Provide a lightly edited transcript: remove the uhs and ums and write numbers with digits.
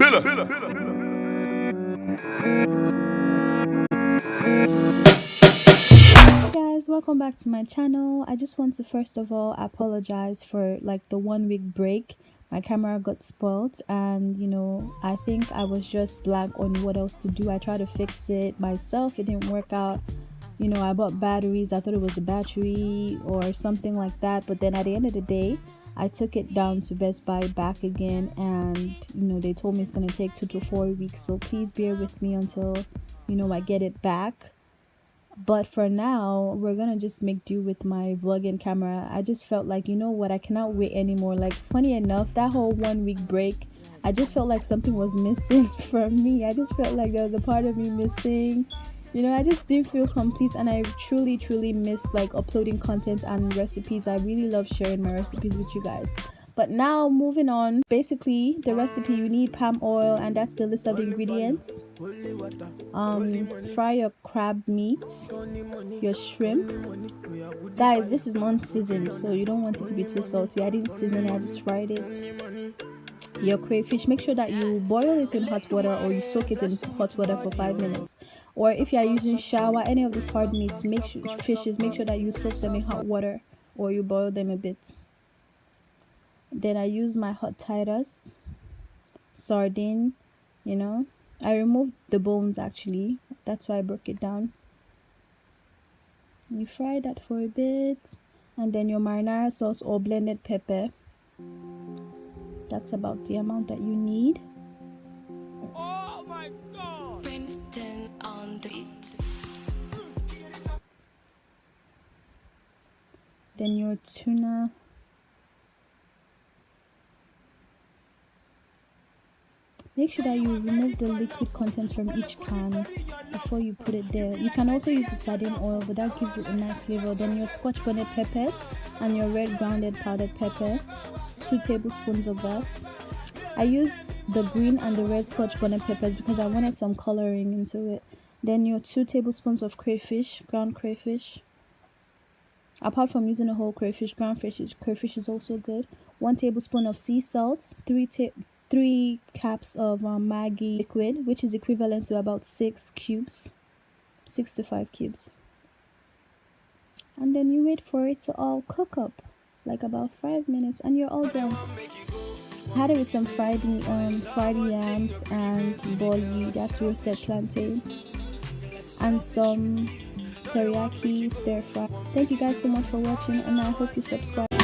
Hey guys, welcome back to my channel. I just want to first of all apologize for like the 1 week break. My camera got spoiled and I think I was just blank on what else to do. I tried to fix it myself, it didn't work out. I bought batteries. I thought it was the battery or something like that, but then at the end of the day I took it down to Best Buy back again, and they told me it's going to take 2 to 4 weeks, so please bear with me until I get it back. But for now we're gonna just make do with my vlogging camera. I just felt like, what, I cannot wait anymore. Like, funny enough, that whole 1 week break, I just felt like something was missing from me. I just felt like there was a part of me missing. I just didn't feel complete, and I truly miss like uploading content and recipes. I really love sharing my recipes with you guys. But now moving on, basically the recipe, you need palm oil, and that's the list of the ingredients. Fry your crab meat, your shrimp. Guys, this is non-seasoned, so you don't want it to be too salty. I didn't season it, I just fried it. Your crayfish, make sure that you boil it in hot water or you soak it in hot water for 5 minutes. Or if you are using shower, any of these hard meats, make sure that you soak them in hot water or you boil them a bit. Then I use my hot Titus sardine. I removed the bones, actually, that's why I broke it down. You fry that for a bit, and then your marinara sauce or blended pepper. That's about the amount that you need. Oh my God! Then your tuna. Make sure that you remove the liquid contents from each can before you put it there. You can also use the sardine oil, but that gives it a nice flavor. Then your scotch bonnet peppers and your red grounded powdered pepper, 2 tablespoons of that. I used the green and the red scotch bonnet peppers because I wanted some coloring into it. Then your 2 tablespoons of crayfish, ground crayfish. Apart from using a whole crayfish, ground crayfish is also good. 1 tablespoon of sea salt, 3 caps of Maggi liquid, which is equivalent to about 6 to 5 cubes. And then you wait for it to all cook up, like about 5 minutes, and you're all done. I had it with some fried yams and boli, that's roasted plantain, and some teriyaki stir fry. Thank you guys so much for watching, and I hope you subscribe.